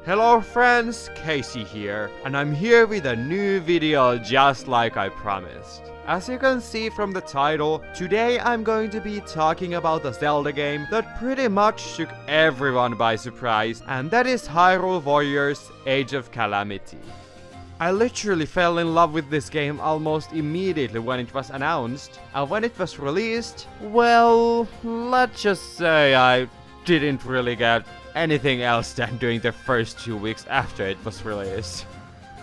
Hello friends, Casey here, and I'm here with a new video just like I promised. As you can see from the title, today I'm going to be talking about a Zelda game that pretty much took everyone by surprise, and that is Hyrule Warriors Age of Calamity. I literally fell in love with this game almost immediately when it was announced, and when it was released, well, let's just say I didn't really get anything else than during the first 2 weeks after it was released.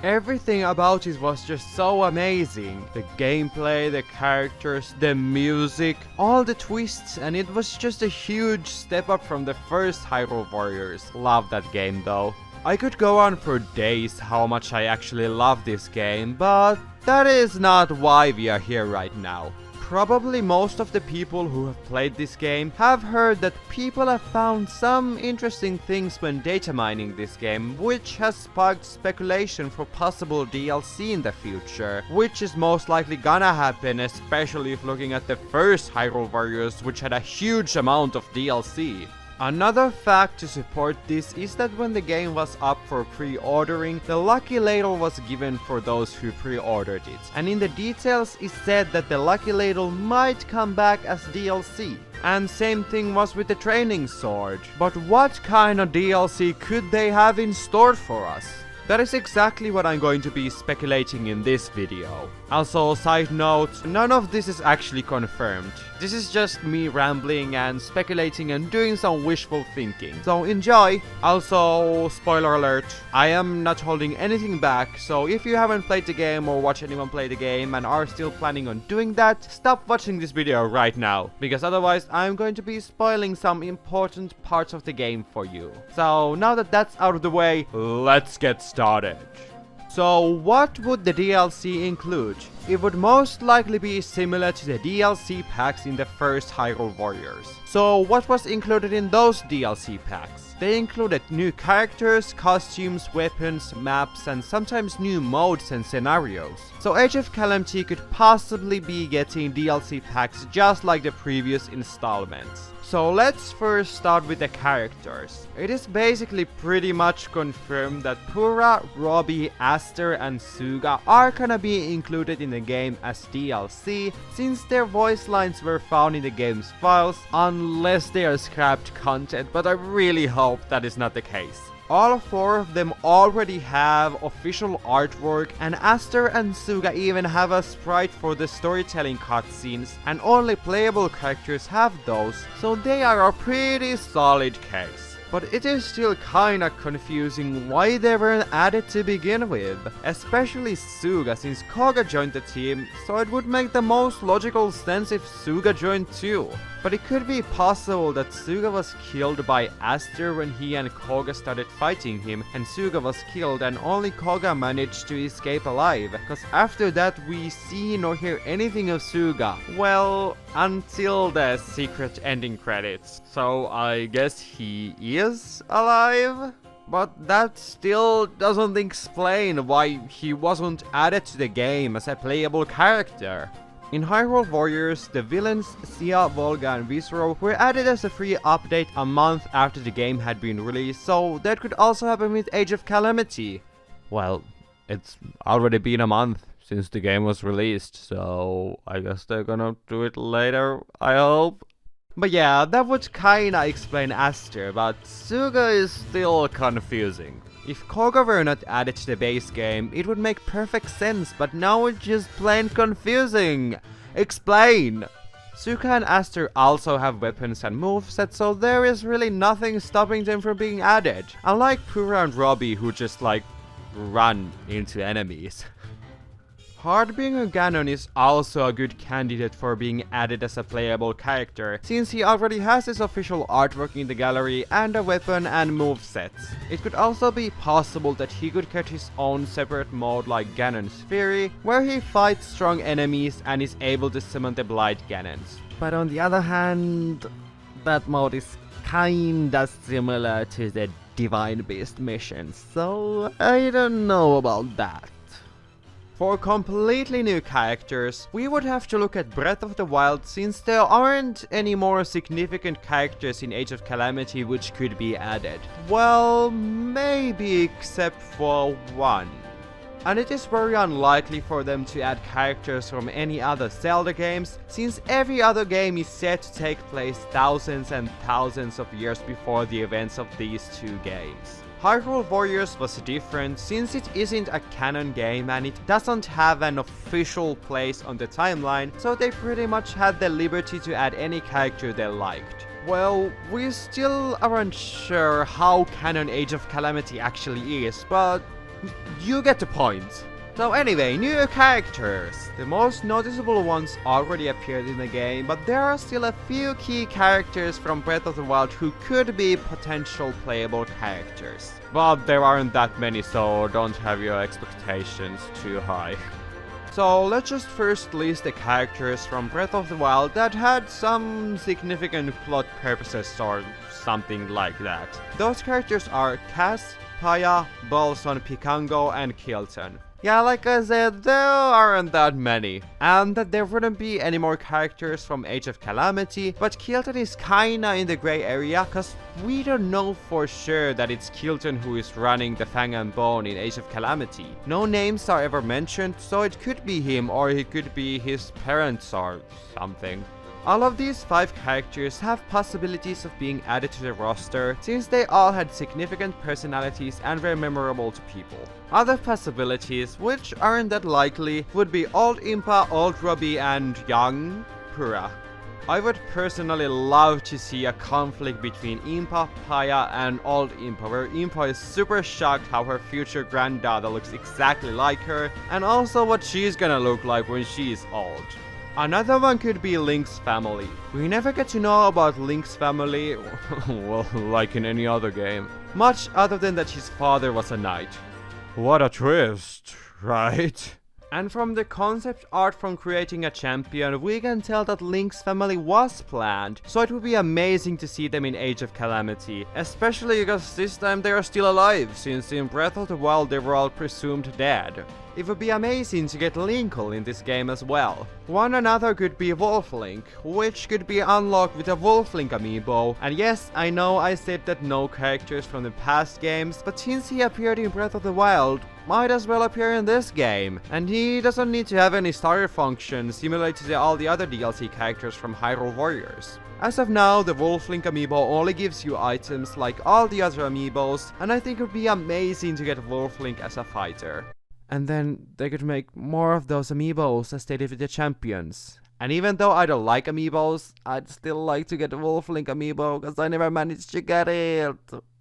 Everything about it was just so amazing. The gameplay, the characters, the music, all the twists, and it was just a huge step up from the first Hyrule Warriors. Love that game though. I could go on for days how much I actually love this game, but that is not why we are here right now. Probably most of the people who have played this game have heard that people have found some interesting things when data mining this game, which has sparked speculation for possible DLC in the future, which is most likely gonna happen, especially if looking at the first Hyrule Warriors, which had a huge amount of DLC. Another fact to support this is that when the game was up for pre-ordering, the Lucky Ladle was given for those who pre-ordered it. And in the details it said that the Lucky Ladle might come back as DLC. And same thing was with the Training Sword. But what kind of DLC could they have in store for us? That is exactly what I'm going to be speculating in this video. Also, side note, none of this is actually confirmed. This is just me rambling and speculating and doing some wishful thinking. So enjoy! Also, spoiler alert, I am not holding anything back, so if you haven't played the game or watched anyone play the game and are still planning on doing that, stop watching this video right now, because otherwise I'm going to be spoiling some important parts of the game for you. So now that that's out of the way, let's get started. So what would the DLC include? It would most likely be similar to the DLC packs in the first Hyrule Warriors. So what was included in those DLC packs? They included new characters, costumes, weapons, maps, and sometimes new modes and scenarios. So Age of Calamity could possibly be getting DLC packs just like the previous installments. So let's first start with the characters. It is basically pretty much confirmed that Pura, Robbie, Aster and Suga are gonna be included in the game as DLC, since their voice lines were found in the game's files, unless they are scrapped content, but I really hope that is not the case. All four of them already have official artwork, and Aster and Suga even have a sprite for the storytelling cutscenes, and only playable characters have those, so they are a pretty solid case. But it is still kinda confusing why they weren't added to begin with, especially Suga, since Koga joined the team, so it would make the most logical sense if Suga joined too. But it could be possible that Suga was killed by Aster when he and Koga started fighting him, and Suga was killed and only Koga managed to escape alive, cause after that we see nor hear anything of Suga. Well, until the secret ending credits. So I guess he is alive? But that still doesn't explain why he wasn't added to the game as a playable character. In Hyrule Warriors, the villains Sia, Volga and Viscero were added as a free update a month after the game had been released, so that could also happen with Age of Calamity. Well, it's already been a month since the game was released, so I guess they're gonna do it later, I hope. But yeah, that would kinda explain Aster, but Suga is still confusing. If Koga were not added to the base game, it would make perfect sense, but now it's just plain confusing. Explain! Suga and Aster also have weapons and movesets, so there is really nothing stopping them from being added. Unlike Pura and Robbie, who just run into enemies. Heartbringer Ganon is also a good candidate for being added as a playable character, since he already has his official artwork in the gallery and a weapon and movesets. It could also be possible that he could get his own separate mode like Ganon's Fury, where he fights strong enemies and is able to summon the Blight Ganons. But on the other hand, that mode is kinda similar to the Divine Beast mission, so I don't know about that. For completely new characters, we would have to look at Breath of the Wild since there aren't any more significant characters in Age of Calamity which could be added. Well, maybe except for one. And it is very unlikely for them to add characters from any other Zelda games, since every other game is set to take place thousands and thousands of years before the events of these two games. Hyrule Warriors was different since it isn't a canon game and it doesn't have an official place on the timeline, so they pretty much had the liberty to add any character they liked. Well, we still aren't sure how canon Age of Calamity actually is, but you get the point. So anyway, new characters. The most noticeable ones already appeared in the game, but there are still a few key characters from Breath of the Wild who could be potential playable characters. But there aren't that many, so don't have your expectations too high. So let's just first list the characters from Breath of the Wild that had some significant plot purposes or something like that. Those characters are Cass, Paya, Bolson, Pikango, and Kilton. Yeah, like I said, there aren't that many. And that there wouldn't be any more characters from Age of Calamity, but Kilton is kinda in the grey area, cause we don't know for sure that it's Kilton who is running the Fang and Bone in Age of Calamity. No names are ever mentioned, so it could be him or it could be his parents or something. All of these 5 characters have possibilities of being added to the roster, since they all had significant personalities and were memorable to people. Other possibilities, which aren't that likely, would be Old Impa, Old Robbie, and Young Pura. I would personally love to see a conflict between Impa, Paya, and Old Impa, where Impa is super shocked how her future granddaughter looks exactly like her, and also what she's gonna look like when she's old. Another one could be Link's family. We never get to know about Link's family, well, like in any other game, much other than that his father was a knight. What a twist, right? And from the concept art from creating a champion, we can tell that Link's family was planned, so it would be amazing to see them in Age of Calamity, especially because this time they are still alive, since in Breath of the Wild they were all presumed dead. It would be amazing to get Linkle in this game as well. One another could be Wolf Link, which could be unlocked with a Wolf Link amiibo. And yes, I know I said that no characters from the past games, but since he appeared in Breath of the Wild, might as well appear in this game. And he doesn't need to have any starter function similar to all the other DLC characters from Hyrule Warriors. As of now, the Wolf Link amiibo only gives you items like all the other amiibos, and I think it would be amazing to get Wolf Link as a fighter. And then they could make more of those amiibos as they did with the champions. And even though I don't like amiibos, I'd still like to get a Wolf Link amiibo because I never managed to get it.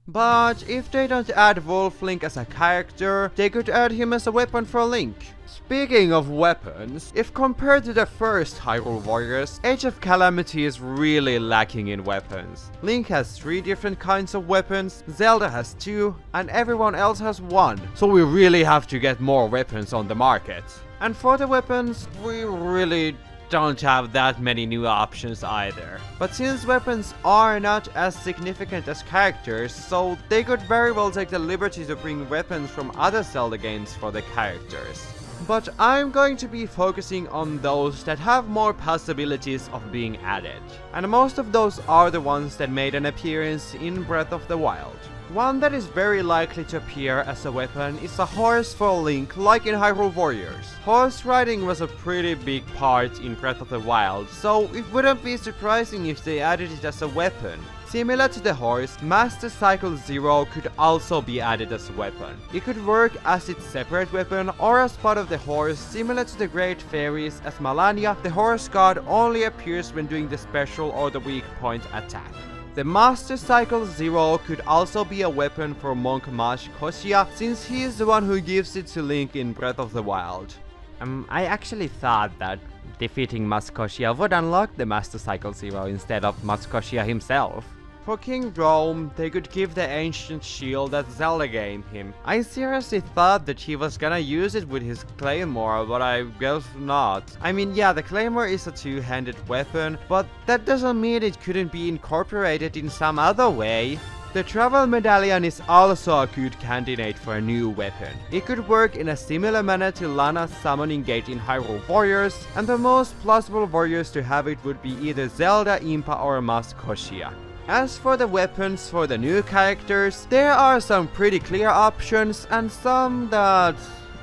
But if they don't add Wolf Link as a character, they could add him as a weapon for Link. Speaking of weapons, if compared to the first Hyrule Warriors, Age of Calamity is really lacking in weapons. Link has 3 different kinds of weapons, Zelda has 2, and everyone else has 1. So we really have to get more weapons on the market. And for the weapons, we really don't have that many new options either. But since weapons are not as significant as characters, so they could very well take the liberty to bring weapons from other Zelda games for the characters. But I'm going to be focusing on those that have more possibilities of being added. And most of those are the ones that made an appearance in Breath of the Wild. One that is very likely to appear as a weapon is a horse for Link, like in Hyrule Warriors. Horse riding was a pretty big part in Breath of the Wild, so it wouldn't be surprising if they added it as a weapon. Similar to the horse, Master Cycle Zero could also be added as a weapon. It could work as its separate weapon or as part of the horse, similar to the Great Fairies, as Malania, the horse god only appears when doing the special or the weak point attack. The Master Cycle Zero could also be a weapon for Monk Mash Koshia, since he is the one who gives it to Link in Breath of the Wild. I actually thought that defeating Maskoshia would unlock the Master Cycle Zero instead of Maskoshia himself. For King Rome, they could give the ancient shield that Zelda gave him. I seriously thought that he was gonna use it with his claymore, but I guess not. I mean, yeah, the claymore is a two-handed weapon, but that doesn't mean it couldn't be incorporated in some other way. The travel medallion is also a good candidate for a new weapon. It could work in a similar manner to Lana's summoning gate in Hyrule Warriors, and the most plausible warriors to have it would be either Zelda, Impa or Koshia. As for the weapons for the new characters, there are some pretty clear options and some that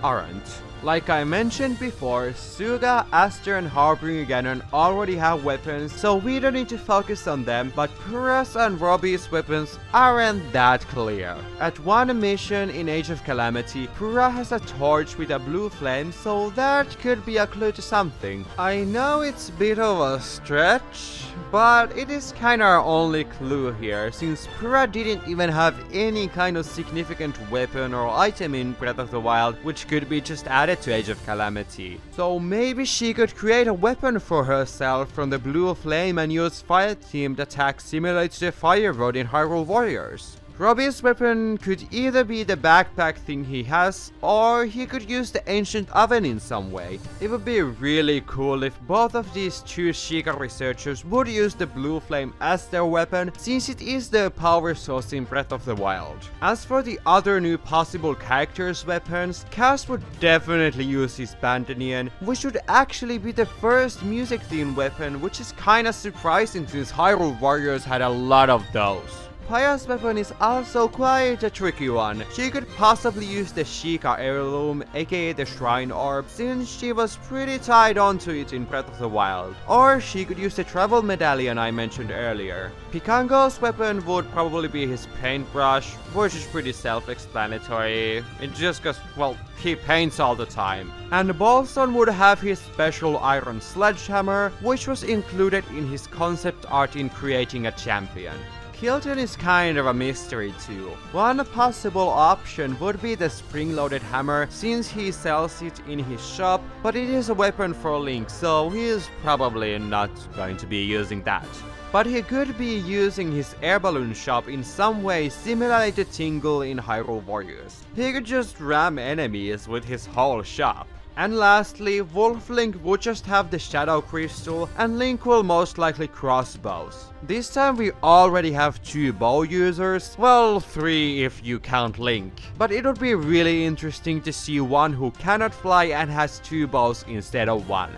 aren't. Like I mentioned before, Suga, Aster and Harbinger Ganon already have weapons, so we don't need to focus on them, but Purah's and Robbie's weapons aren't that clear. At one mission in Age of Calamity, Purah has a torch with a blue flame, so that could be a clue to something. I know it's a bit of a stretch, but it is kinda our only clue here, since Purah didn't even have any kind of significant weapon or item in Breath of the Wild, which could be just added to Age of Calamity. So maybe she could create a weapon for herself from the blue flame and use fire-themed attacks similar to the Fire Rod in Hyrule Warriors. Robbie's weapon could either be the backpack thing he has, or he could use the ancient oven in some way. It would be really cool if both of these two Sheikah researchers would use the blue flame as their weapon, since it is their power source in Breath of the Wild. As for the other new possible characters' weapons, Cass would definitely use his Medallion, which would actually be the first music-themed weapon, which is kinda surprising since Hyrule Warriors had a lot of those. Paya's weapon is also quite a tricky one. She could possibly use the Sheikah heirloom, aka the Shrine Orb, since she was pretty tied onto it in Breath of the Wild. Or she could use the Travel Medallion I mentioned earlier. Pikango's weapon would probably be his paintbrush, which is pretty self-explanatory. It's just cause, well, he paints all the time. And Bolson would have his special iron sledgehammer, which was included in his concept art in creating a champion. Kilton is kind of a mystery too. One possible option would be the spring-loaded hammer, since he sells it in his shop, but it is a weapon for Link, so he is probably not going to be using that. But he could be using his air balloon shop in some way similar to Tingle in Hyrule Warriors. He could just ram enemies with his whole shop. And lastly, Wolf Link would just have the Shadow Crystal, and Link will most likely crossbows. This time we already have 2 bow users, well 3 if you count Link. But it would be really interesting to see one who cannot fly and has 2 bows instead of 1.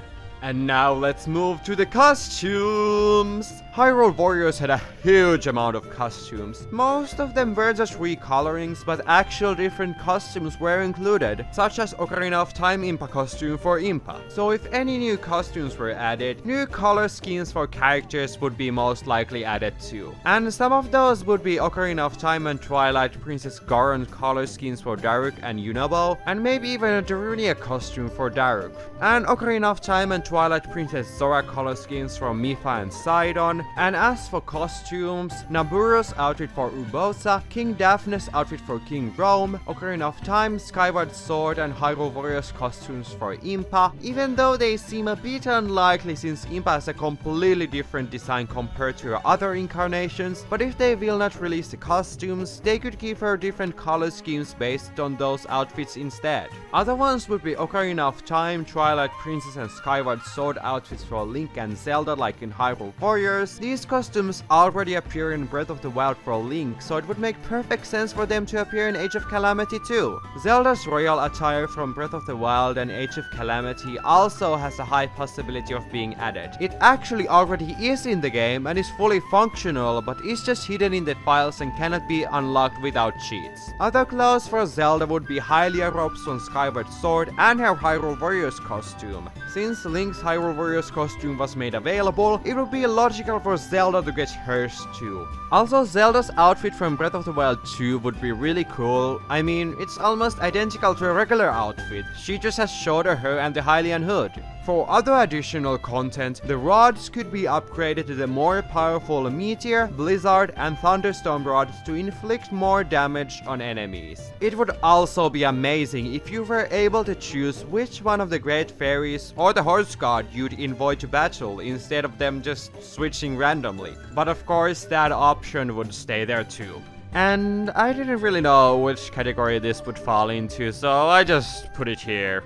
And now let's move to the costumes! Hyrule Warriors had a huge amount of costumes. Most of them were just recolorings, but actual different costumes were included, such as Ocarina of Time Impa costume for Impa. So if any new costumes were added, new color schemes for characters would be most likely added too. And some of those would be Ocarina of Time and Twilight Princess Goron color schemes for Daruk and Yunobo, and maybe even a Darunia costume for Daruk. And Ocarina of Time and Twilight Princess Zora color schemes for Mipha and Sidon. And as for costumes, Naburo's outfit for Urbosa, King Daphne's outfit for King Rome, Ocarina of Time, Skyward Sword and Hyrule Warriors costumes for Impa, even though they seem a bit unlikely since Impa has a completely different design compared to her other incarnations, but if they will not release the costumes, they could give her different color schemes based on those outfits instead. Other ones would be Ocarina of Time, Twilight Princess and Skyward Sword outfits for Link and Zelda like in Hyrule Warriors. These costumes already appear in Breath of the Wild for Link, so it would make perfect sense for them to appear in Age of Calamity too. Zelda's royal attire from Breath of the Wild and Age of Calamity also has a high possibility of being added. It actually already is in the game and is fully functional, but is just hidden in the files and cannot be unlocked without cheats. Other clothes for Zelda would be Hylia robes on Skyward Sword and her Hyrule Warriors costume. Since Link's Hyrule Warriors costume was made available, it would be logical for Zelda to get hers too. Also, Zelda's outfit from Breath of the Wild 2 would be really cool. I mean, it's almost identical to a regular outfit, she just has shorter hair and the Hylian hood. For other additional content, the rods could be upgraded to the more powerful Meteor, Blizzard and Thunderstorm rods to inflict more damage on enemies. It would also be amazing if you were able to choose which one of the Great Fairies or the Horse God you'd invite to battle instead of them just switching randomly. But of course that option would stay there too. And I didn't really know which category this would fall into, so I just put it here.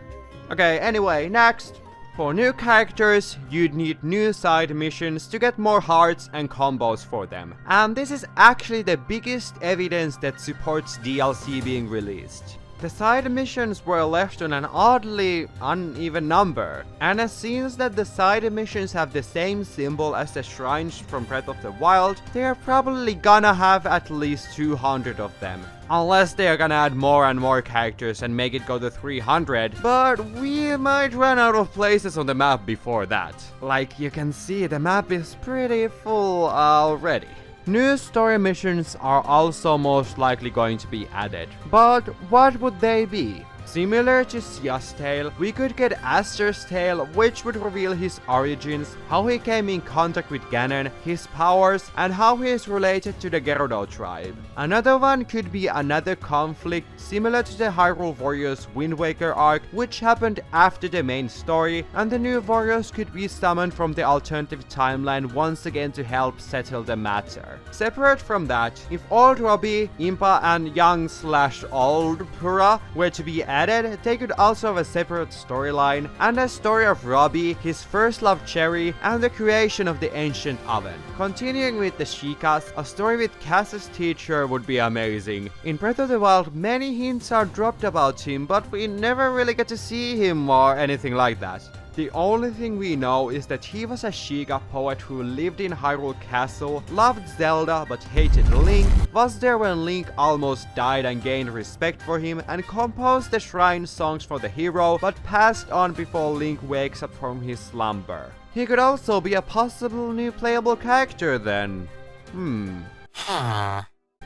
Okay, anyway, next! For new characters, you'd need new side missions to get more hearts and combos for them. And this is actually the biggest evidence that supports DLC being released. The side missions were left on an oddly uneven number, and it seems that the side missions have the same symbol as the shrines from Breath of the Wild. They are probably gonna have at least 200 of them. Unless they are gonna add more and more characters and make it go to 300, but we might run out of places on the map before that. Like you can see, the map is pretty full already. New story missions are also most likely going to be added, but what would they be? Similar to Sia's tale, we could get Aster's tale, which would reveal his origins, how he came in contact with Ganon, his powers, and how he is related to the Gerudo tribe. Another one could be another conflict similar to the Hyrule Warriors Wind Waker arc, which happened after the main story, and the new warriors could be summoned from the alternative timeline once again to help settle the matter. Separate from that, if Old Robbie, Impa, and young/old Pura were to be added, they could also have a separate storyline, and a story of Robbie, his first love Cherry, and the creation of the ancient oven. Continuing with the Sheikahs, a story with Cass's teacher would be amazing. In Breath of the Wild, many hints are dropped about him, but we never really get to see him or anything like that. The only thing we know is that he was a Sheikah poet who lived in Hyrule Castle, loved Zelda but hated Link, was there when Link almost died and gained respect for him, and composed the shrine songs for the hero but passed on before Link wakes up from his slumber. He could also be a possible new playable character then.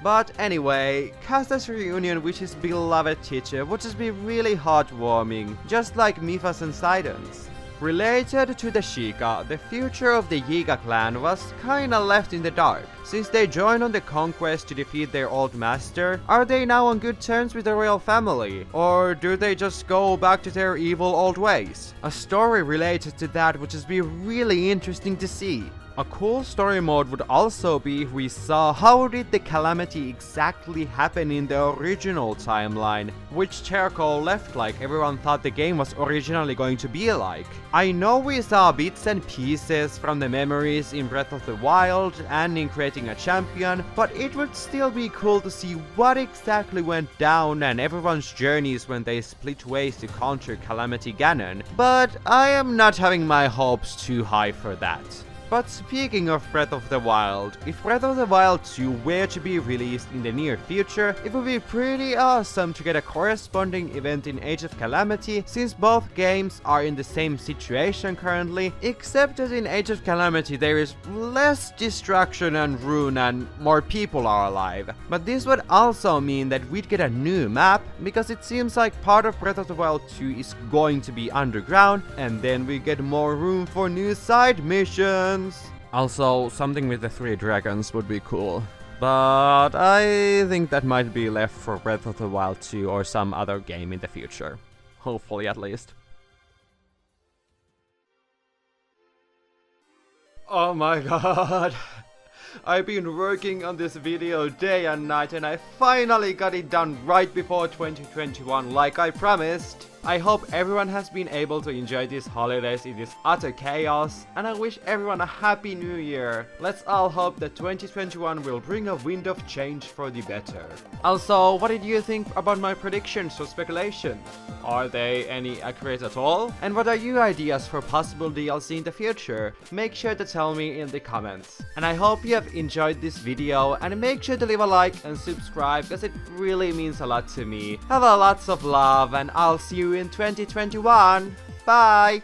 But anyway, Cass's reunion with his beloved teacher would just be really heartwarming, just like Mipha's and Sidon's. Related to the Sheikah, the future of the Yiga clan was kinda left in the dark. Since they joined on the conquest to defeat their old master, are they now on good terms with the royal family? Or do they just go back to their evil old ways? A story related to that would just be really interesting to see. A cool story mode would also be if we saw how did the calamity exactly happen in the original timeline, which character left like everyone thought the game was originally going to be like. I know we saw bits and pieces from the memories in Breath of the Wild and in creating a champion, but it would still be cool to see what exactly went down and everyone's journeys when they split ways to counter Calamity Ganon, but I am not having my hopes too high for that. But speaking of Breath of the Wild, if Breath of the Wild 2 were to be released in the near future, it would be pretty awesome to get a corresponding event in Age of Calamity, since both games are in the same situation currently, except that in Age of Calamity there is less destruction and ruin and more people are alive. But this would also mean that we'd get a new map, because it seems like part of Breath of the Wild 2 is going to be underground, and then we get more room for new side missions. Also, something with the 3 dragons would be cool. But I think that might be left for Breath of the Wild 2 or some other game in the future. Hopefully at least. Oh my god! I've been working on this video day and night and I finally got it done right before 2021 like I promised. I hope everyone has been able to enjoy these holidays in this utter chaos, and I wish everyone a happy new year. Let's all hope that 2021 will bring a wind of change for the better. Also, what did you think about my predictions or speculations? Are they any accurate at all? And what are your ideas for possible DLC in the future? Make sure to tell me in the comments. And I hope you have enjoyed this video, and make sure to leave a like and subscribe because it really means a lot to me. Have a lots of love and I'll see you in 2021. Bye!